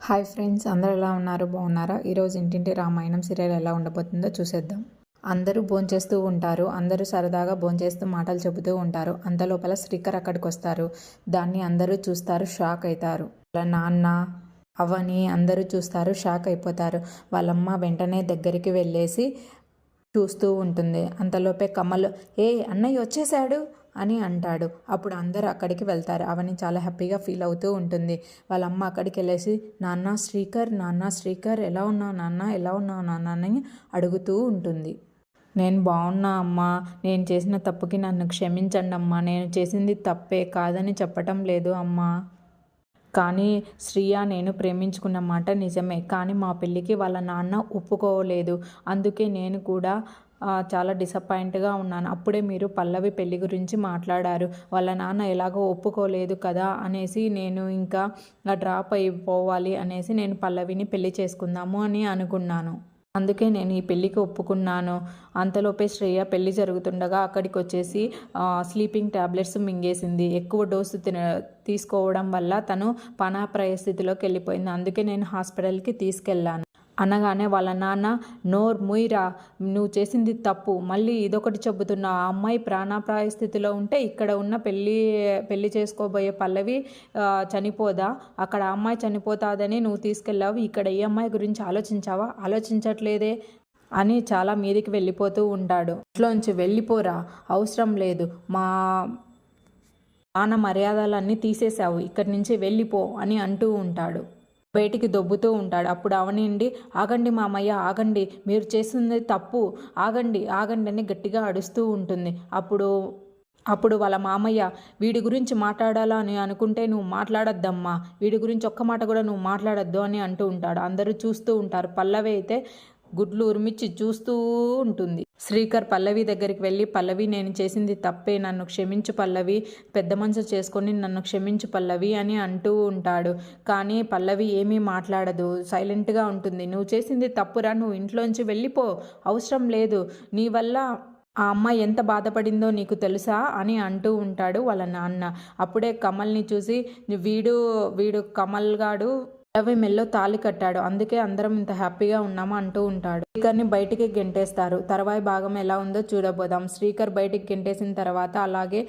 Hi friends, అందరూ ఎలా ఉన్నారు? బాగున్నారా? ఈరోజు ఇంటింటి రామాయణం సీరియల్ ఎలా ఉండబోతుందో చూసేద్దాం. అందరూ భోంచేస్తూ ఉంటారు. అందరూ సరదాగా భోంచేస్తూ మాటలు చెబుతూ ఉంటారు. అంతలోపల శ్రీకర్ అక్కడికి వస్తారు. దాన్ని అందరూ చూస్తారు, షాక్ అవుతారు. వాళ్ళ నాన్న అవని అందరూ చూస్తారు, షాక్ అయిపోతారు. వాళ్ళమ్మ వెంటనే దగ్గరికి వెళ్ళేసి చూస్తూ ఉంటుంది. అంతలోపే కమల్, ఏ అన్నయ్య వచ్చేసాడు అని అంటాడు. అప్పుడు అందరూ అక్కడికి వెళ్తారు. అవని చాలా హ్యాపీగా ఫీల్ అవుతూ ఉంటుంది. వాళ్ళ అమ్మ అక్కడికి వెళ్ళేసి, నాన్న శ్రీకర్ ఎలా ఉన్నావు నాన్న, ఎలా ఉన్నావు నాన్న అని అడుగుతూ ఉంటుంది. నేను బాగున్నా అమ్మా, నేను చేసిన తప్పుకి నన్ను క్షమించండి అమ్మా, నేను చేసింది తప్పే, కాదని చెప్పటం లేదు అమ్మా. కానీ శ్రీయ నేను ప్రేమించుకున్న మాట నిజమే, కానీ మా పెళ్ళికి వాళ్ళ నాన్న ఒప్పుకోలేదు. అందుకే నేను కూడా చాలా డిసప్పాయింట్గా ఉన్నాను. అప్పుడే మీరు పల్లవి పెళ్ళి గురించి మాట్లాడారు. వాళ్ళ నాన్న ఎలాగో ఒప్పుకోలేదు కదా అనేసి నేను ఇంకా డ్రాప్ అయిపోవాలి అనేసి నేను పల్లవిని పెళ్లి చేసుకుందాము అని అనుకున్నాను. అందుకే నేను ఈ పెళ్ళికి ఒప్పుకున్నాను. అంతలోపే శ్రేయ పెళ్ళి జరుగుతుండగా అక్కడికి వచ్చేసి స్లీపింగ్ ట్యాబ్లెట్స్ మింగేసింది. ఎక్కువ డోసు తీసుకోవడం వల్ల తను ప్రాణాపాయ స్థితిలోకి వెళ్ళిపోయింది. అందుకే నేను హాస్పిటల్కి తీసుకెళ్ళాను అనగానే వాళ్ళ నాన్న, నోర్ ముయిరా, నువ్వు చేసింది తప్పు, మళ్ళీ ఇదొకటి చెబుతున్నావు. ఆ అమ్మాయి ప్రాణాపాయ స్థితిలో ఉంటే ఇక్కడ ఉన్న పెళ్ళి చేసుకోబోయే పల్లవి చనిపోదా? అక్కడ ఆ అమ్మాయి చనిపోతాదని నువ్వు తీసుకెళ్ళావు, ఇక్కడ ఈ అమ్మాయి గురించి ఆలోచించావా? ఆలోచించట్లేదే అని చాలా మీదికి వెళ్ళిపోతూ ఉంటాడు. ఇంట్లోంచి వెళ్ళిపోరా, అవసరం లేదు, మా నాన్న మర్యాదలన్నీ తీసేశావు, ఇక్కడి నుంచి వెళ్ళిపో అని అంటూ ఉంటాడు. బయటికి దొబ్బుతూ ఉంటాడు. అప్పుడు అవనండి, ఆగండి మామయ్య, ఆగండి, మీరు చేసింది తప్పు, ఆగండి ఆగండి అని గట్టిగా అడుస్తూ ఉంటుంది. అప్పుడు వాళ్ళ మామయ్య, వీడి గురించి మాట్లాడాలా అని అనుకుంటే నువ్వు మాట్లాడొద్దమ్మా, వీడి గురించి ఒక్క మాట కూడా నువ్వు మాట్లాడొద్దు అని అంటూ ఉంటాడు. అందరూ చూస్తూ ఉంటారు. పల్లవి అయితే గుడ్లు ఉరిమిచ్చి చూస్తూ ఉంటుంది. శ్రీకర్ పల్లవి దగ్గరికి వెళ్ళి, పల్లవి నేను చేసింది తప్పే, నన్ను క్షమించు పల్లవి, పెద్ద మనసు చేసుకొని నన్ను క్షమించు పల్లవి అని అంటూ ఉంటాడు. కానీ పల్లవి ఏమీ మాట్లాడదు, సైలెంట్గా ఉంటుంది. నువ్వు చేసింది తప్పురా, నువ్వు ఇంట్లోంచి వెళ్ళిపో, అవసరం లేదు, నీ వల్ల ఆ అమ్మాయి ఎంత బాధపడిందో నీకు తెలుసా అని అంటూ ఉంటాడు వాళ్ళ నాన్న. అప్పుడే కమల్ని చూసి, వీడు కమల్ గాడు పల్లవి మెల్లో తాళి కట్టాడు, అందుకే అందరం ఇంత హ్యాపీగా ఉన్నామా అంటూ ఉంటాడు. శ్రీకర్ని బయటికి గెంటేస్తారు. తర్వాయి భాగం ఎలా ఉందో చూడబోదాం. శ్రీకర్ బయటికి గెంటేసిన తర్వాత అలాగే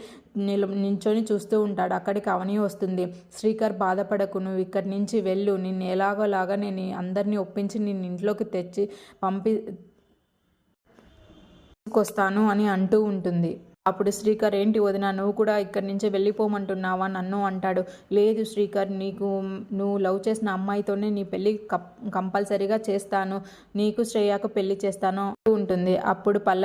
నించొని చూస్తూ ఉంటాడు. అక్కడికి అవని వస్తుంది. శ్రీకర్ బాధపడకు, నువ్వు ఇక్కడి నుంచి వెళ్ళు, నిన్ను ఎలాగోలాగా నేను అందరినీ ఒప్పించి నిన్ను ఇంట్లోకి తెచ్చి తీసుకొస్తాను అని అంటూ ఉంటుంది. అప్పుడు శ్రీకర్, ఏంటి వదిన, నువ్వు కూడా ఇక్కడి నుంచి వెళ్ళిపోమంటున్నావా నన్ను అంటాడు. లేదు శ్రీకర్, నువ్వు లవ్ చేసిన అమ్మాయితోనే నీ పెళ్ళి కంపల్సరీగా చేస్తాను, నీకు శ్రేయకు పెళ్లి చేస్తాను ఉంటుంది. అప్పుడు పల్లవి